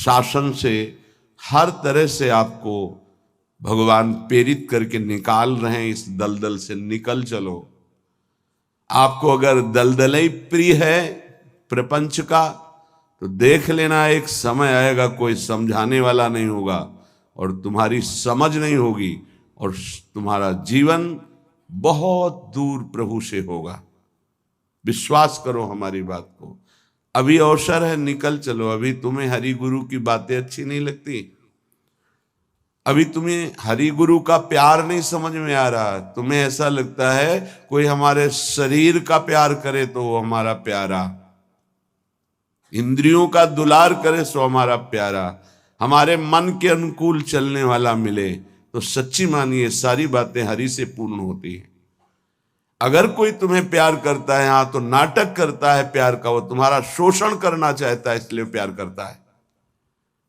शासन से, हर तरह से आपको भगवान प्रेरित करके निकाल रहे हैं। इस दलदल से निकल चलो। आपको अगर दलदल ही प्रिय है प्रपंच का, तो देख लेना एक समय आएगा कोई समझाने वाला नहीं होगा और तुम्हारी समझ नहीं होगी और तुम्हारा जीवन बहुत दूर प्रभु से होगा। विश्वास करो हमारी बात को। अभी अवसर है, निकल चलो। अभी तुम्हें हरि गुरु की बातें अच्छी नहीं लगती, अभी तुम्हें हरि गुरु का प्यार नहीं समझ में आ रहा, तुम्हें ऐसा लगता है कोई हमारे शरीर का प्यार करे तो वो हमारा प्यारा, इंद्रियों का दुलार करे सो हमारा प्यारा, हमारे मन के अनुकूल चलने वाला मिले, तो सच्ची मानिए सारी बातें हरि से पूर्ण होती हैं। अगर कोई तुम्हें प्यार करता है, हाँ, तो नाटक करता है प्यार का, वो तुम्हारा शोषण करना चाहता है इसलिए प्यार करता है।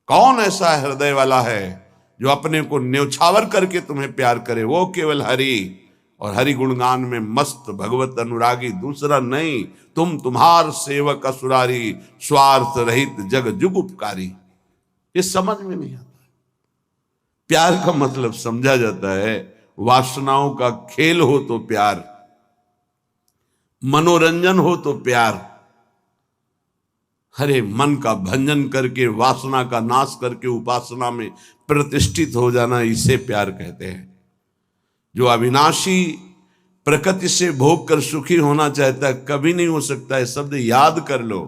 कौन ऐसा हृदय वाला है जो अपने को न्यौछावर करके तुम्हें प्यार करे? वो केवल हरि और हरि गुणगान में मस्त भगवत अनुरागी, दूसरा नहीं। तुम तुम्हार सेवक असुरारी, स्वार्थ रहित जग जुग उपकारी। ये समझ में नहीं आता। प्यार का मतलब समझा जाता है वासनाओं का खेल हो तो प्यार, मनोरंजन हो तो प्यार, हरे मन का भंजन करके, वासना का नाश करके उपासना में प्रतिष्ठित हो जाना, इसे प्यार कहते हैं। जो अविनाशी प्रकृति से भोग कर सुखी होना चाहता है, कभी नहीं हो सकता है। शब्द याद कर लो।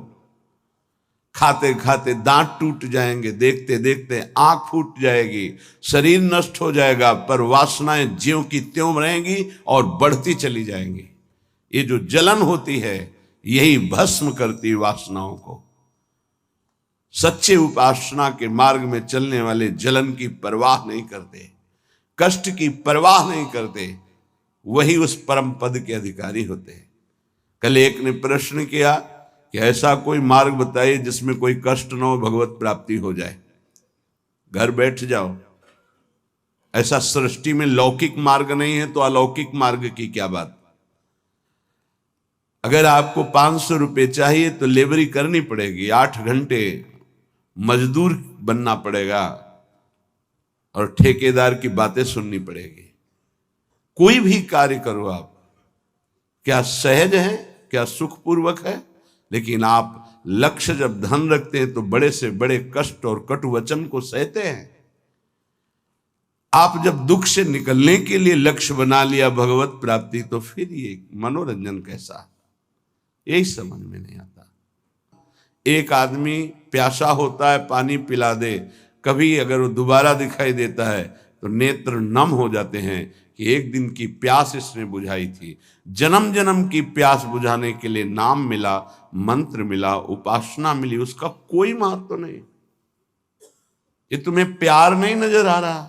खाते खाते दांत टूट जाएंगे, देखते देखते आंख फूट जाएगी, शरीर नष्ट हो जाएगा, पर वासनाएं ज्यों की त्यों रहेंगी और बढ़ती चली जाएंगी। ये जो जलन होती है, यही भस्म करती वासनाओं को। सच्चे उपासना के मार्ग में चलने वाले जलन की परवाह नहीं करते, कष्ट की परवाह नहीं करते, वही उस परम पद के अधिकारी होते हैं। कल एक ने प्रश्न किया कि ऐसा कोई मार्ग बताइए जिसमें कोई कष्ट न हो, भगवत प्राप्ति हो जाए। घर बैठ जाओ। ऐसा सृष्टि में लौकिक मार्ग नहीं है तो अलौकिक मार्ग की क्या बात। अगर आपको 500 रुपये चाहिए तो लेबरी करनी पड़ेगी, 8 घंटे मजदूर बनना पड़ेगा और ठेकेदार की बातें सुननी पड़ेगी। कोई भी कार्य करो आप, क्या सहज है, क्या सुखपूर्वक है, लेकिन आप लक्ष्य जब धन रखते हैं तो बड़े से बड़े कष्ट और कटु वचन को सहते हैं। आप जब दुख से निकलने के लिए लक्ष्य बना लिया भगवत प्राप्ति, तो फिर ये मनोरंजन कैसा, यही समझ में नहीं आता। एक आदमी प्यासा होता है, पानी पिला दे, कभी अगर वो दोबारा दिखाई देता है तो नेत्र नम हो जाते हैं कि एक दिन की प्यास इसने बुझाई थी। जन्म जन्म की प्यास बुझाने के लिए नाम मिला, मंत्र मिला, उपासना मिली, उसका कोई महत्व नहीं। ये तुम्हें प्यार नहीं नजर आ रहा।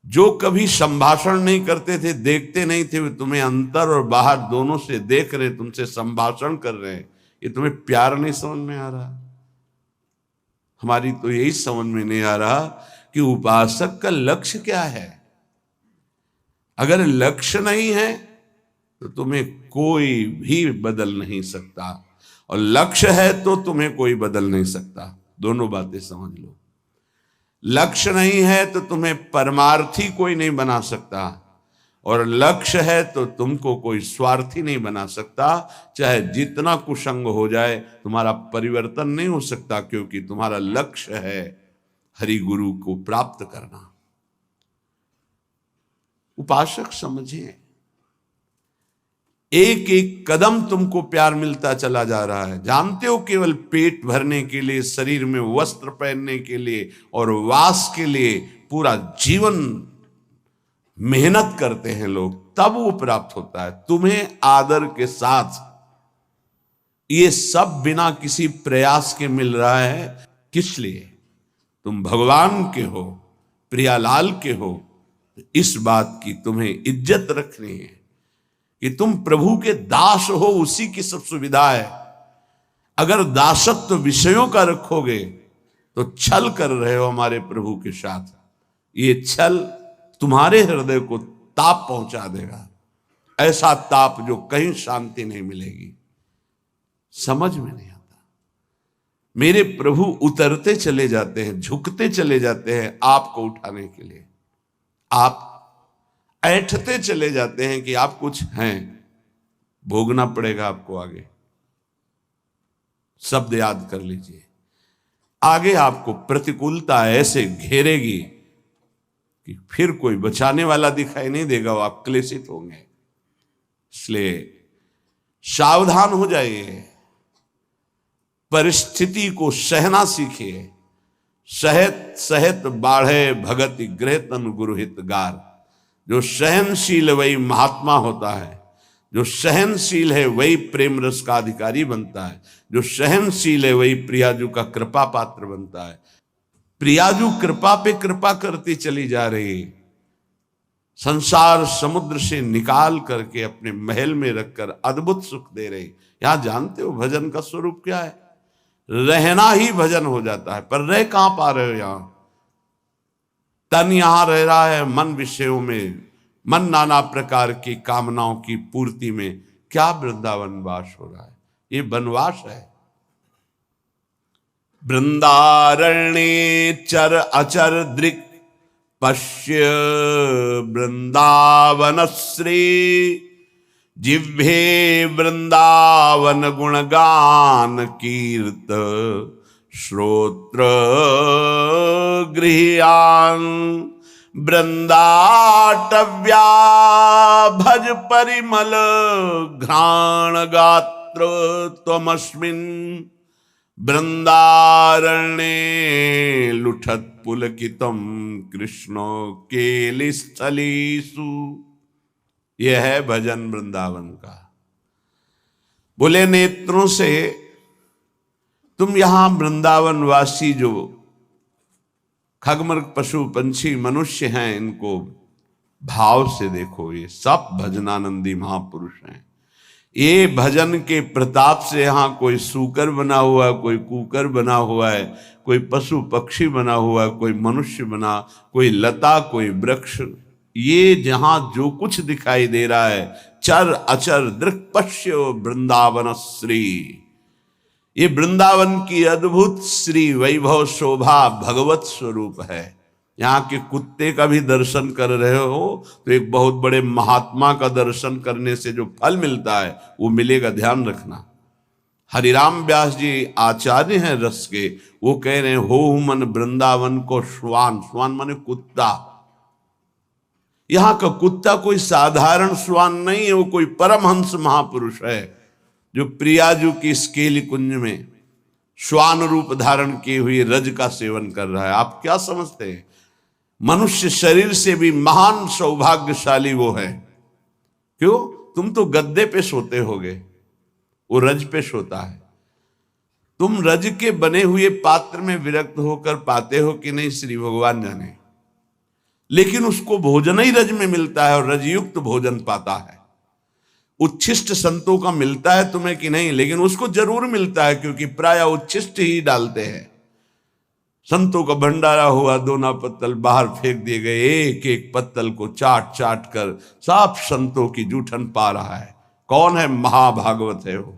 जो कभी संभाषण नहीं करते थे, देखते नहीं थे, वे तुम्हें अंतर और बाहर दोनों से देख रहे, तुमसे संभाषण कर रहे हैं, ये तुम्हें प्यार नहीं समझ में आ रहा। हमारी तो यही समझ में नहीं आ रहा कि उपासक का लक्ष्य क्या है। अगर लक्ष्य नहीं है तो तुम्हें कोई भी बदल नहीं सकता, और लक्ष्य है तो तुम्हें कोई बदल नहीं सकता। दोनों बातें समझ लो। लक्ष्य नहीं है तो तुम्हें परमार्थी कोई नहीं बना सकता, और लक्ष्य है तो तुमको कोई स्वार्थी नहीं बना सकता। चाहे जितना कुसंग हो जाए, तुम्हारा परिवर्तन नहीं हो सकता, क्योंकि तुम्हारा लक्ष्य है हरि गुरु को प्राप्त करना। उपासक समझिए, एक एक कदम तुमको प्यार मिलता चला जा रहा है। जानते हो, केवल पेट भरने के लिए, शरीर में वस्त्र पहनने के लिए और वास के लिए पूरा जीवन मेहनत करते हैं लोग, तब वो प्राप्त होता है। तुम्हें आदर के साथ ये सब बिना किसी प्रयास के मिल रहा है। किस लिए? तुम भगवान के हो, प्रियालाल के हो। इस बात की तुम्हें इज्जत रखनी है कि तुम प्रभु के दास हो, उसी की सब सुविधा है। अगर दासत्व विषयों का रखोगे तो छल कर रहे हो हमारे प्रभु के साथ। ये छल तुम्हारे हृदय को ताप पहुंचा देगा, ऐसा ताप जो कहीं शांति नहीं मिलेगी। समझ में नहीं आता। मेरे प्रभु उतरते चले जाते हैं, झुकते चले जाते हैं आपको उठाने के लिए। आप ऐंठते चले जाते हैं कि आप कुछ हैं, भोगना पड़ेगा आपको आगे। शब्द याद कर लीजिए, आगे आपको प्रतिकूलता ऐसे घेरेगी कि फिर कोई बचाने वाला दिखाई नहीं देगा, वो आप क्लेशित होंगे। इसलिए सावधान हो जाइए, परिस्थिति को सहना सीखिए। सहत सहत बाढ़े भगति गृह तन गुरु हितगार। जो सहनशील वही महात्मा होता है, जो सहनशील है वही प्रेम रस का अधिकारी बनता है, जो सहनशील है वही प्रियाजू का कृपा पात्र बनता है। प्रियाजू कृपा पे कृपा करती चली जा रही, संसार समुद्र से निकाल करके अपने महल में रखकर अद्भुत सुख दे रही। यहां जानते हो भजन का स्वरूप क्या है? रहना ही भजन हो जाता है। पर रह कहां पा रहे हो? यहां तन यहां रह रहा है मन विषयों में, मन नाना प्रकार की कामनाओं की पूर्ति में। क्या वृंदावन वास हो रहा है? ये वनवास है। वृंदारण्ये चर अचर दृक् पश्य वृंदावन श्री। जिह्वे वृंदावन गुणगान कीर्त श्रोत्र गृह्यान। वृंदाटव्या भज परिमल घ्राण गात्र त्वमस्मिन्। वृंदारण्ये लुठत पुलकितम कृष्णो केलिस्थलीषु। यह है भजन वृंदावन का। बोले नेत्रों से तुम यहां वृंदावन वासी जो खगमृग पशु पंछी मनुष्य हैं, इनको भाव से देखो। ये सब भजनानंदी महापुरुष हैं। ये भजन के प्रताप से यहाँ कोई सूकर बना हुआ है, कोई कुकर बना हुआ है, कोई पशु पक्षी बना हुआ है, कोई मनुष्य बना, कोई लता, कोई वृक्ष। ये जहां जो कुछ दिखाई दे रहा है, चर अचर दृक् पश्य वृंदावन श्री। ये वृंदावन की अद्भुत श्री वैभव शोभा भगवत स्वरूप है। यहाँ के कुत्ते का भी दर्शन कर रहे हो तो एक बहुत बड़े महात्मा का दर्शन करने से जो फल मिलता है वो मिलेगा, ध्यान रखना। हरिराम व्यास जी आचार्य हैं रस के, वो कह रहे हैं हो मन वृंदावन को श्वान। श्वान माने कुत्ता। यहाँ का कुत्ता कोई साधारण श्वान नहीं है, वो कोई परमहंस महापुरुष है जो प्रियाजू की स्केली कुंज में श्वान रूप धारण किए हुए रज का सेवन कर रहा है। आप क्या समझते हैं? मनुष्य शरीर से भी महान सौभाग्यशाली वो है। क्यों? तुम तो गद्दे पे सोते होगे, वो रज पे सोता है। तुम रज के बने हुए पात्र में विरक्त होकर पाते हो कि नहीं, श्री भगवान जाने। लेकिन उसको भोजन ही रज में मिलता है और रजयुक्त भोजन पाता है। उच्छिष्ट संतों का मिलता है तुम्हें कि नहीं, लेकिन उसको जरूर मिलता है, क्योंकि प्राय उच्छिष्ट ही डालते हैं। संतों का भंडारा हुआ, दोना पत्तल बाहर फेंक दिए गए, एक एक पत्तल को चाट चाट कर साफ संतों की जूठन पा रहा है। कौन है? महाभागवत है वो।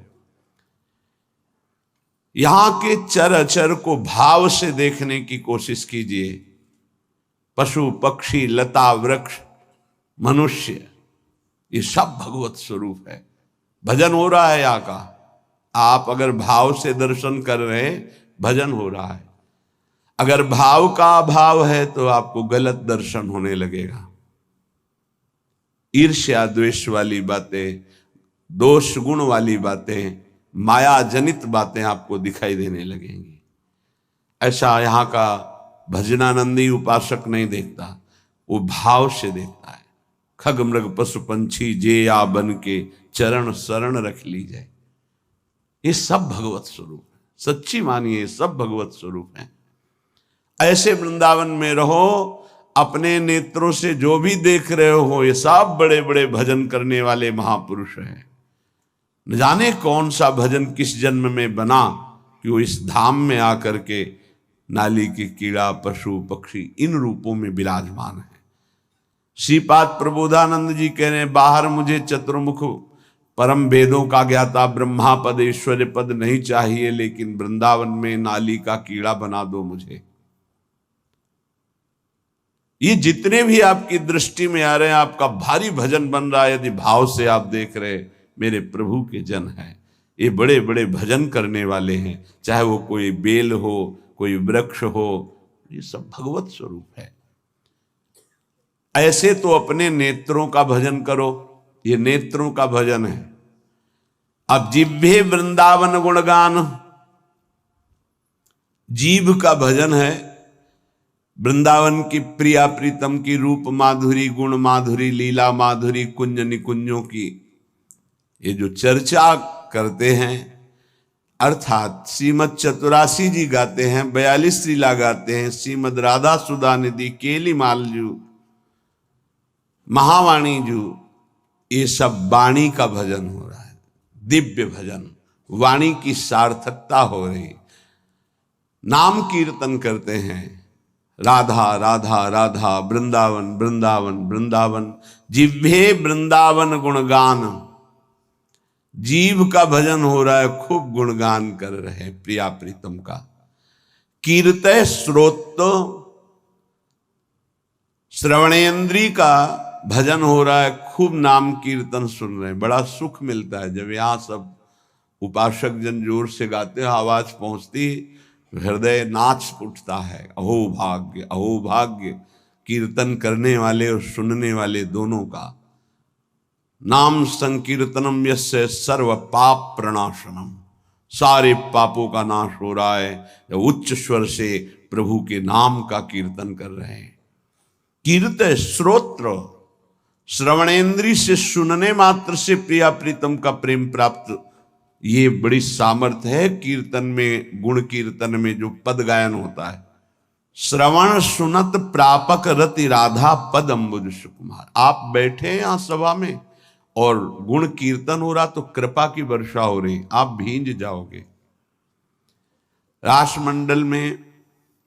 यहां के चर अचर को भाव से देखने की कोशिश कीजिए। पशु पक्षी लता वृक्ष मनुष्य, ये सब भगवत स्वरूप है। भजन हो रहा है यहाँ का। आप अगर भाव से दर्शन कर रहे हैं, भजन हो रहा है। अगर भाव का अभाव है तो आपको गलत दर्शन होने लगेगा। ईर्ष्या द्वेष वाली बातें, दोष गुण वाली बातें, माया जनित बातें आपको दिखाई देने लगेंगी। ऐसा यहाँ का भजनानंदी उपासक नहीं देखता, वो भाव से देखता है। खग मृग पशु पंछी जे या बन के चरण शरण रख ली जाए। ये सब भगवत स्वरूप है। सच्ची मानिए, सब भगवत स्वरूप है। ऐसे वृंदावन में रहो, अपने नेत्रों से जो भी देख रहे हो ये सब बड़े बड़े भजन करने वाले महापुरुष हैं। न जाने कौन सा भजन किस जन्म में बना कि वो इस धाम में आकर के नाली के कीड़ा पशु पक्षी इन रूपों में विराजमान है। श्रीपाद प्रबोधानंद जी कह रहे हैं, बाहर मुझे चतुर्मुख परम वेदों का ज्ञाता ब्रह्मा पद ऐश्वर्य पद नहीं चाहिए, लेकिन वृंदावन में नाली का कीड़ा बना दो मुझे। ये जितने भी आपकी दृष्टि में आ रहे हैं, आपका भारी भजन बन रहा है, यदि भाव से आप देख रहे मेरे प्रभु के जन हैं, ये बड़े बड़े भजन करने वाले हैं, चाहे वो कोई बेल हो, कोई वृक्ष हो, ये सब भगवत स्वरूप है। ऐसे तो अपने नेत्रों का भजन करो, ये नेत्रों का भजन है। अब जिह्वे वृंदावन गुणगान, जीभ का भजन है वृंदावन की प्रिया प्रीतम की रूप माधुरी, गुण माधुरी, लीला माधुरी, कुंज निकुंजों की ये जो चर्चा करते हैं, अर्थात श्रीमद चतुरासी जी गाते हैं, 42 लीला गाते हैं, श्रीमद राधा सुधा निधि, केली मालजू, महावाणी जू, ये सब वाणी का भजन हो रहा है, दिव्य भजन, वाणी की सार्थकता हो रही। नाम कीर्तन करते हैं, राधा राधा राधा, वृंदावन वृंदावन वृंदावन, जिह्वे वृंदावन गुणगान, जीव का भजन हो रहा है, खूब गुणगान कर रहे हैं प्रिया प्रीतम का। कीर्तय श्रोत, श्रवणेन्द्री का भजन हो रहा है, खूब नाम कीर्तन सुन रहे हैं, बड़ा सुख मिलता है। जब यहाँ सब उपासक जन जोर से गाते हैं, आवाज पहुंचती, हृदय नाच उठता है। अहो भाग्य, अहो भाग्य, कीर्तन करने वाले और सुनने वाले दोनों का। नाम संकीर्तनम यस्य सर्व पाप प्रणाशनम, सारे पापों का नाश हो रहा है जब उच्च स्वर से प्रभु के नाम का कीर्तन कर रहे हैं। कीर्तन श्रोत्र, श्रवणेन्द्री से सुनने मात्र से प्रिया प्रीतम का प्रेम प्राप्त, ये बड़ी सामर्थ्य है कीर्तन में। गुण कीर्तन में जो पद गायन होता है, श्रवण सुनत प्रापक रति राधा पद अम्बुज सुकुमार। आप बैठे यहाँ सभा में और गुण कीर्तन हो रहा तो कृपा की वर्षा हो रही, आप भींज जाओगे। रासमंडल में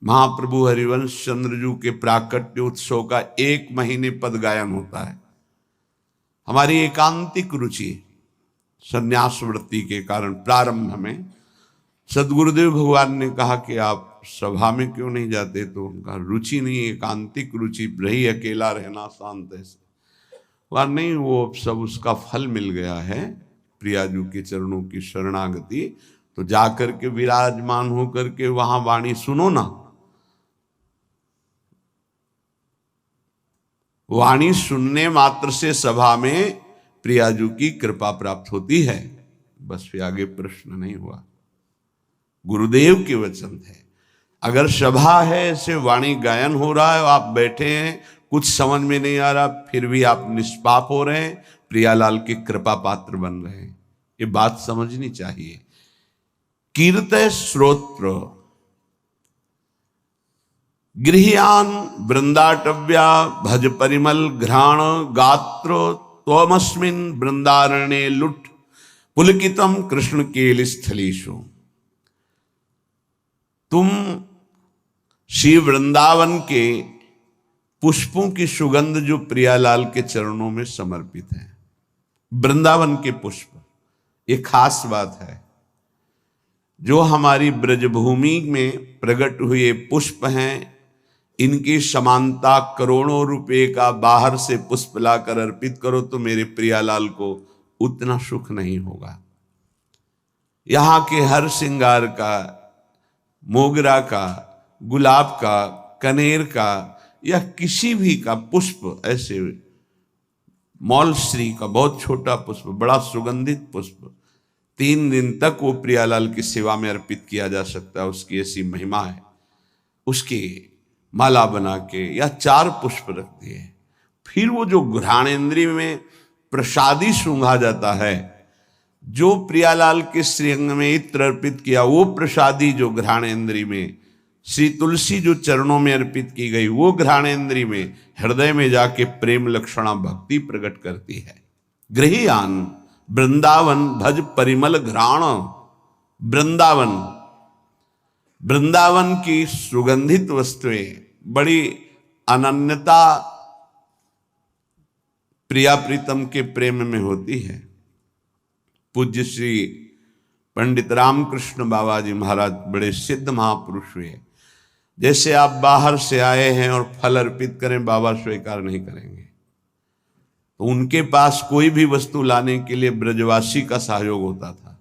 महाप्रभु हरिवंश चंद्रजू के प्राकट्य उत्सव का 1 महीने पद गायन होता है। हमारी एकांतिक रुचि संन्यास वृत्ति के कारण प्रारंभ में सदगुरुदेव भगवान ने कहा कि आप सभा में क्यों नहीं जाते, तो उनका रुचि नहीं, एकांतिक रुचि रही, अकेला रहना शांत ऐसे। वह नहीं, वो सब उसका फल मिल गया है, प्रियाजू के चरणों की शरणागति, तो जाकर के विराजमान होकर के वहां वाणी सुनो ना। वाणी सुनने मात्र से सभा में प्रियाजू की कृपा प्राप्त होती है, बस फिर आगे प्रश्न नहीं हुआ। गुरुदेव के वचन है। अगर सभा है, ऐसे वाणी गायन हो रहा है, आप बैठे हैं, कुछ समझ में नहीं आ रहा, फिर भी आप निष्पाप हो रहे हैं, प्रियालाल के कृपा पात्र बन रहे हैं, ये बात समझनी चाहिए। कीर्तय श्रोत्र, गृह्यान वृंदाटव्या, भज परिमल घ्राण गात्र, त्वमस्मिन् वृंदारण्ये लुट पुलकितम कृष्ण केल स्थलीषु। तुम श्री वृंदावन के पुष्पों की सुगंध जो प्रियालाल के चरणों में समर्पित है, वृंदावन के पुष्प, ये खास बात है। जो हमारी ब्रजभूमि में प्रकट हुए पुष्प हैं, इनकी समानता करोड़ों रुपए का बाहर से पुष्प लाकर अर्पित करो तो मेरे प्रियालाल को उतना सुख नहीं होगा। यहाँ के हर श्रृंगार का, मोगरा का, गुलाब का, कनेर का या किसी भी का पुष्प, ऐसे मौलश्री का बहुत छोटा पुष्प, बड़ा सुगंधित पुष्प, 3 दिन तक वो प्रियालाल की सेवा में अर्पित किया जा सकता है, उसकी ऐसी महिमा है। उसकी माला बना के या 4 पुष्प रख दिए, फिर वो जो घ्राणेन्द्रिय में प्रसादी सूंघा जाता है, जो प्रियालाल के श्रीअंग में इत्र अर्पित किया, वो प्रसादी जो घ्राणेन्द्रिय में, श्री तुलसी जो चरणों में अर्पित की गई, वो घ्राणेन्द्रिय में, हृदय में जाके प्रेम लक्षणा भक्ति प्रकट करती है। गृह्यान वृंदावन भज परिमल घ्राण, वृंदावन, वृंदावन की सुगंधित वस्तुएं बड़ी अनन्यता प्रिया प्रीतम के प्रेम में होती है। पूज्य श्री पंडित रामकृष्ण बाबा जी महाराज बड़े सिद्ध महापुरुष हुए। जैसे आप बाहर से आए हैं और फल अर्पित करें, बाबा स्वीकार नहीं करेंगे। तो उनके पास कोई भी वस्तु लाने के लिए ब्रजवासी का सहयोग होता था।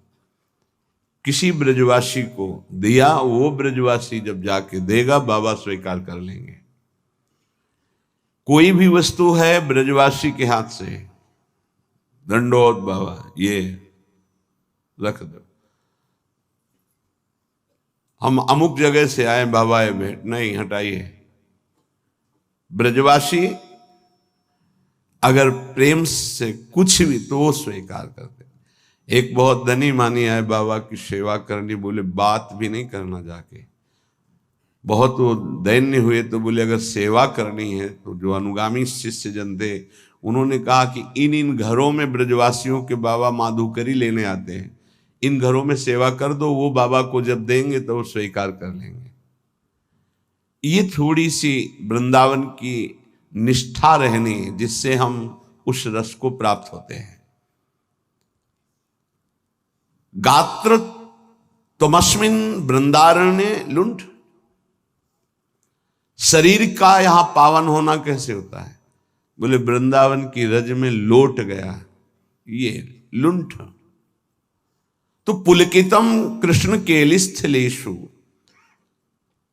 किसी ब्रजवासी को दिया, वो ब्रजवासी जब जाके देगा बाबा स्वीकार कर लेंगे। कोई भी वस्तु है ब्रजवासी के हाथ से, दंडोत बाबा ये रख दो। हम अमुक जगह से आए बाबा, ये भेंट नहीं, हटाइए। ब्रजवासी अगर प्रेम से कुछ भी तो वो स्वीकार करते। एक बहुत धनी मानी आए बाबा की सेवा करनी, बोले बात भी नहीं करना जाके। बहुत वो दैन्य हुए तो बोले अगर सेवा करनी है तो जो अनुगामी शिष्य जन थे उन्होंने कहा कि इन घरों में ब्रजवासियों के बाबा माधुकरी लेने आते हैं, इन घरों में सेवा कर दो, वो बाबा को जब देंगे तो वो स्वीकार कर लेंगे। ये थोड़ी सी वृंदावन की निष्ठा रहनी जिससे हम उस रस को प्राप्त होते हैं। गात्र तमस्मिन वृंदारण्य लुंठ, शरीर का यहां पावन होना कैसे होता है? बोले वृंदावन की रज में लोट गया ये लुंठ। तो पुलकितम कृष्ण केलिस्थलेषु,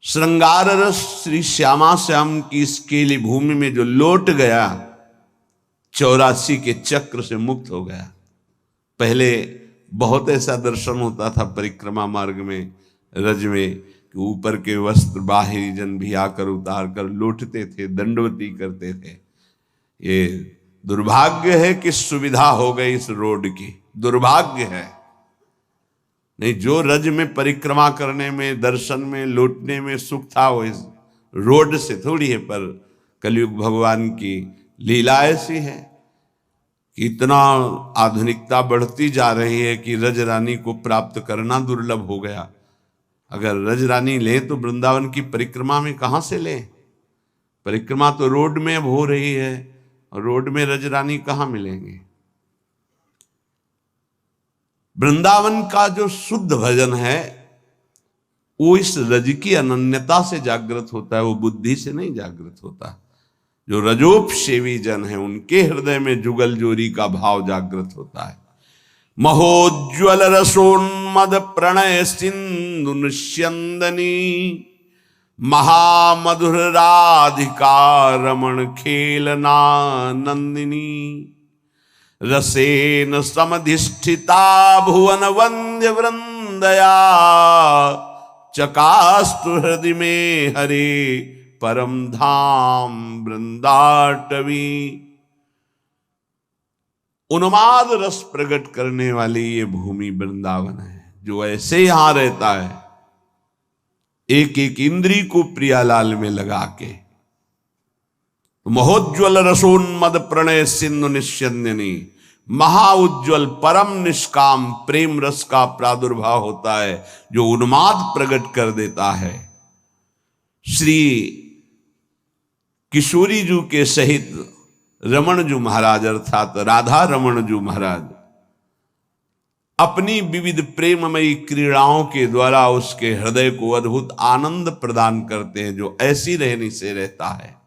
श्रृंगार रस श्री श्यामा श्याम की इस केली भूमि में जो लोट गया, 84 के चक्र से मुक्त हो गया। पहले बहुत ऐसा दर्शन होता था परिक्रमा मार्ग में, रज में, कि ऊपर के वस्त्र बाहरी जन भी आकर उतार कर लौटते थे, दंडवती करते थे। ये दुर्भाग्य है कि सुविधा हो गई इस रोड की, दुर्भाग्य है। नहीं, जो रज में परिक्रमा करने में, दर्शन में, लौटने में सुख था वो इस रोड से थोड़ी है। पर कलयुग भगवान की लीला ऐसी है कि इतना आधुनिकता बढ़ती जा रही है कि रज रानी को प्राप्त करना दुर्लभ हो गया। अगर रज रानी ले तो वृंदावन की परिक्रमा में कहां से ले? परिक्रमा तो रोड में अब हो रही है, और रोड में रज रानी कहां मिलेंगे? वृंदावन का जो शुद्ध भजन है वो इस रज की अनन्यता से जागृत होता है, वो बुद्धि से नहीं जागृत होता। जो रजोपसेवी जन है उनके हृदय में जुगल जोरी का भाव जागृत होता है। महोज्वल रसोन्मद प्रणय सिंधु निस्यंदनी, महामधुर राधिका रमण खेलना नंदिनी, रसेन समधिष्ठिता भुवन वंद्य वृंदया, चकास्तु हृदय में हरे परम धाम वृंदाटवी। उन्माद रस प्रकट करने वाली ये भूमि वृंदावन है। जो ऐसे यहां रहता है एक एक इंद्री को प्रियालाल में लगा के, महोज्वल रसोन्मद प्रणय सिंधु निस्यंदिनी, महाउज्ज्वल परम निष्काम प्रेम रस का प्रादुर्भाव होता है जो उन्माद प्रकट कर देता है। श्री किशोरी जी के सहित रमण जी महाराज अर्थात राधा रमण जी महाराज अपनी विविध प्रेममयी क्रीड़ाओं के द्वारा उसके हृदय को अद्भुत आनंद प्रदान करते हैं, जो ऐसी रहनी से रहता है।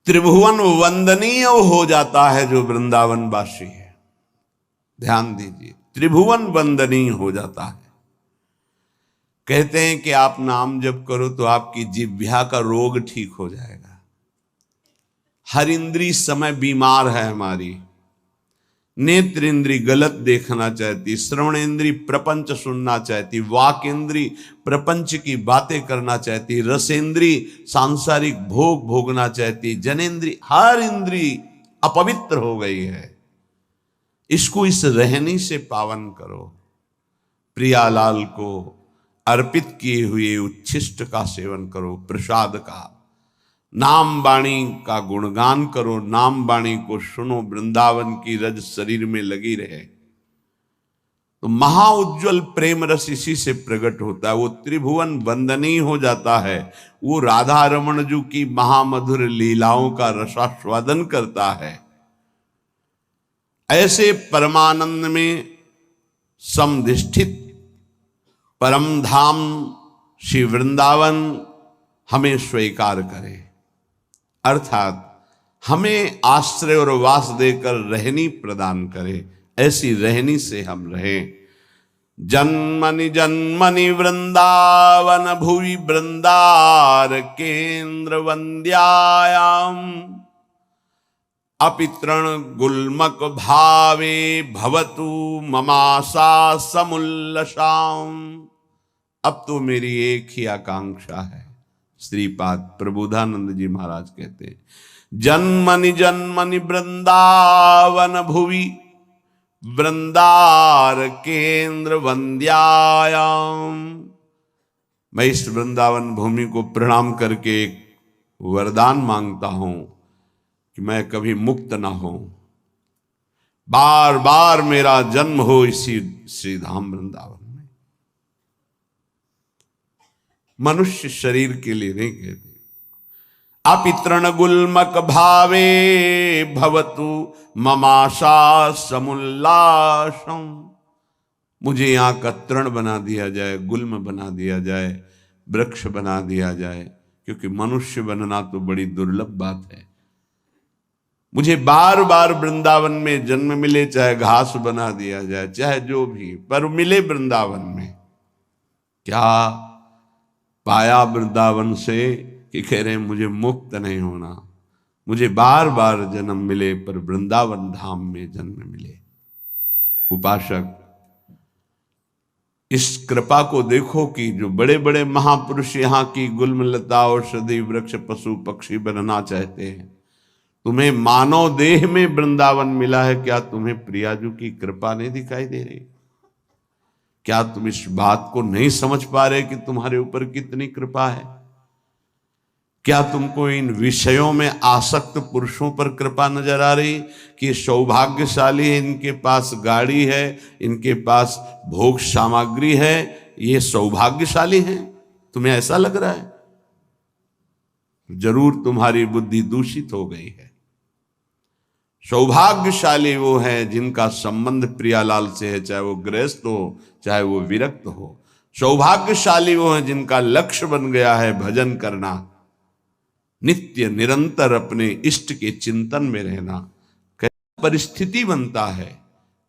त्रिभुवन वंदनीय हो जाता है जो वृंदावन वासी है। ध्यान दीजिए, त्रिभुवन वंदनीय हो जाता है। कहते हैं कि आप नाम जप करो तो आपकी जिह्वा का रोग ठीक हो जाएगा। हर इंद्री समय बीमार है हमारी। नेत्र इंद्री गलत देखना चाहती, श्रवण इंद्री प्रपंच सुनना चाहती, वाक इंद्री प्रपंच की बातें करना चाहती, रसेंद्री सांसारिक भोग भोगना चाहती, जनेन्द्री हर इंद्री अपवित्र हो गई है। इसको इस रहनी से पावन करो। प्रियालाल को अर्पित किए हुए उच्छिष्ट का सेवन करो, प्रसाद का। नाम वाणी का गुणगान करो, नाम वाणी को सुनो, वृंदावन की रज शरीर में लगी रहे। तो महाउज्ज्वल प्रेम रस इसी से प्रकट होता है। वो त्रिभुवन वंदनीय हो जाता है। वो राधा रमण जी की महामधुर लीलाओं का रसास्वादन करता है। ऐसे परमानंद में समधिष्ठित परम धाम श्री वृंदावन हमें स्वीकार करे, अर्थात हमें आश्रय और वास देकर रहनी प्रदान करे। ऐसी रहनी से हम रहें। जन्मनि जन्मनि वृंदावन भुवि वृंदार केंद्र वंद्यायाम अपितृण गुल्मक भावे भवतु ममाशा समुल्लसाम। अब तो मेरी एक ही आकांक्षा है। श्रीपाद प्रबोधानंद जी महाराज कहते हैं, जन्मनि जन्मनि वृंदावन भुवि वृंदार केंद्र वंद्यायाम। मैं इस वृंदावन भूमि को प्रणाम करके एक वरदान मांगता हूं कि मैं कभी मुक्त ना हो, बार बार मेरा जन्म हो इसी श्रीधाम वृंदावन में। मनुष्य शरीर के लिए नहीं कहते। अपितृण गुल्मक भावे भवतु ममाशा समुल्लासम। मुझे यहां का तृण बना दिया जाए, गुल्म बना दिया जाए, वृक्ष बना दिया जाए, क्योंकि मनुष्य बनना तो बड़ी दुर्लभ बात है। मुझे बार बार वृंदावन में जन्म मिले, चाहे घास बना दिया जाए, चाहे जो भी, पर मिले वृंदावन में। क्या पाया वृंदावन से कि कह रहे हैं मुझे मुक्त नहीं होना, मुझे बार बार जन्म मिले पर वृंदावन धाम में जन्म मिले। उपासक, इस कृपा को देखो कि जो बड़े बड़े महापुरुष यहाँ की गुल्मलता औषधि वृक्ष पशु पक्षी बनना चाहते हैं, तुम्हें मानव देह में वृंदावन मिला है। क्या तुम्हें प्रियाजू की कृपा नहीं दिखाई दे रही? क्या तुम इस बात को नहीं समझ पा रहे कि तुम्हारे ऊपर कितनी कृपा है? क्या तुमको इन विषयों में आसक्त पुरुषों पर कृपा नजर आ रही कि सौभाग्यशाली है, इनके पास गाड़ी है, इनके पास भोग सामग्री है, ये सौभाग्यशाली हैं? तुम्हें ऐसा लग रहा है? जरूर तुम्हारी बुद्धि दूषित हो गई है। सौभाग्यशाली वो है जिनका संबंध प्रियालाल से है, चाहे वो गृहस्थ हो चाहे वो विरक्त हो। सौभाग्यशाली वो है जिनका लक्ष्य बन गया है भजन करना, नित्य निरंतर अपने इष्ट के चिंतन में रहना। परिस्थिति बनता है,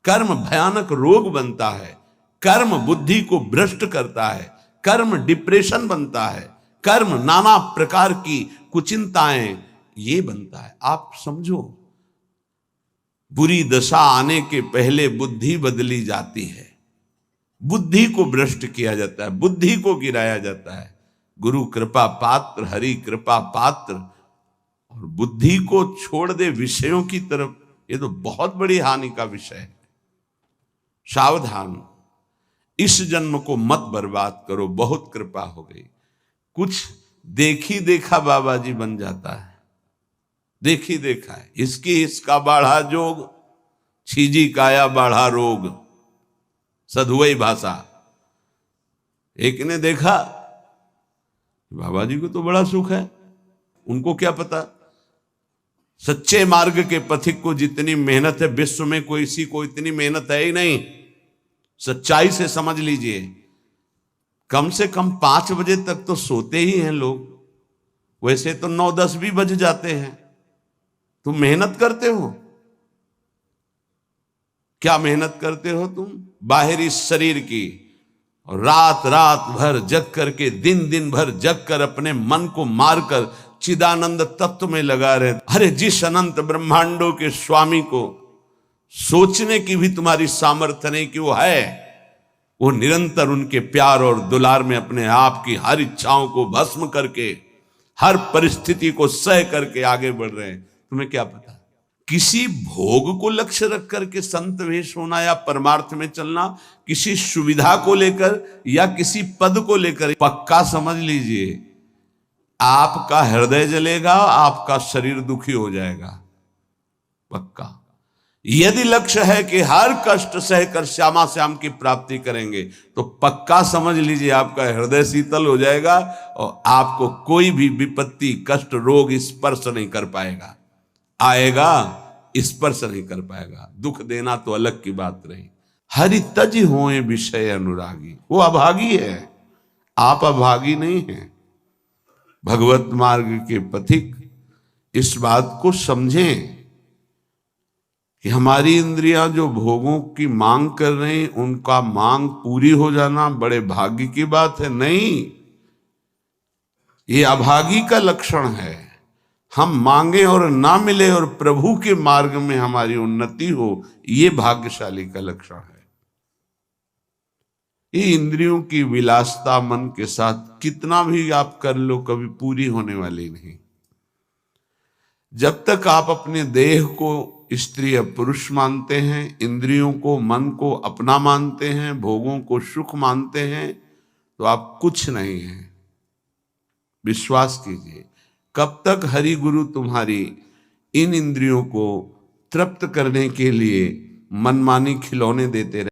कर्म भयानक रोग बनता है, कर्म बुद्धि को भ्रष्ट करता है, कर्म डिप्रेशन बनता है, कर्म नाना प्रकार की कुचिंताएं ये बनता है। आप समझो, बुरी दशा आने के पहले बुद्धि बदली जाती है, बुद्धि को भ्रष्ट किया जाता है, बुद्धि को गिराया जाता है। गुरु कृपा पात्र, हरि कृपा पात्र, और बुद्धि को छोड़ दे विषयों की तरफ, ये तो बहुत बड़ी हानि का विषय है। सावधान, इस जन्म को मत बर्बाद करो। बहुत कृपा हो गई, कुछ देखी देखा बाबा जी बन जाता है। देखी देखा है, इसका बाढ़ा जोग, छीजी काया बाढ़ा रोग, सधुवई भाषा। एक ने देखा बाबा जी को तो बड़ा सुख है, उनको क्या पता सच्चे मार्ग के पथिक को जितनी मेहनत है विश्व में किसी को इतनी मेहनत है ही नहीं। सच्चाई से समझ लीजिए, कम से कम 5 बजे तक तो सोते ही हैं लोग, वैसे तो 9-10 भी बज जाते हैं। तुम मेहनत करते हो, क्या मेहनत करते हो तुम? बाहरी शरीर की, और रात रात भर जग करके, दिन दिन भर जग कर अपने मन को मारकर चिदानंद तत्व में लगा रहे। अरे जिस अनंत ब्रह्मांडों के स्वामी को सोचने की भी तुम्हारी सामर्थ्य नहीं कि वो है, वो निरंतर उनके प्यार और दुलार में अपने आप की हर इच्छाओं को भस्म करके, हर परिस्थिति को सह करके आगे बढ़ रहे हैं। तुम्हें क्या पता? किसी भोग को लक्ष्य रख करके संत वेश होना या परमार्थ में चलना, किसी सुविधा को लेकर या किसी पद को लेकर, पक्का समझ लीजिए आपका हृदय जलेगा, आपका शरीर दुखी हो जाएगा। पक्का। यदि लक्ष्य है कि हर कष्ट सहकर श्यामा श्याम की प्राप्ति करेंगे, तो पक्का समझ लीजिए आपका हृदय शीतल हो जाएगा और आपको कोई भी विपत्ति, कष्ट, रोग स्पर्श नहीं कर पाएगा। आएगा स्पर्श नहीं कर पाएगा। दुख देना तो अलग की बात रही। हरि तज होए विषय अनुरागी, वो अभागी है, आप अभागी नहीं हैं। भगवत मार्ग के पथिक इस बात को समझें कि हमारी इंद्रियां जो भोगों की मांग कर रही हैं, उनका मांग पूरी हो जाना बड़े भाग्य की बात है। नहीं, ये अभागी का लक्षण है। हम मांगे और ना मिले और प्रभु के मार्ग में हमारी उन्नति हो, ये भाग्यशाली का लक्षण है। ये इंद्रियों की विलासता मन के साथ कितना भी आप कर लो, कभी पूरी होने वाली नहीं। जब तक आप अपने देह को स्त्री या पुरुष मानते हैं, इंद्रियों को मन को अपना मानते हैं, भोगों को सुख मानते हैं, तो आप कुछ नहीं हैं। विश्वास कीजिए, कब तक हरि गुरु तुम्हारी इन इंद्रियों को तृप्त करने के लिए मनमानी खिलौने देते रहे।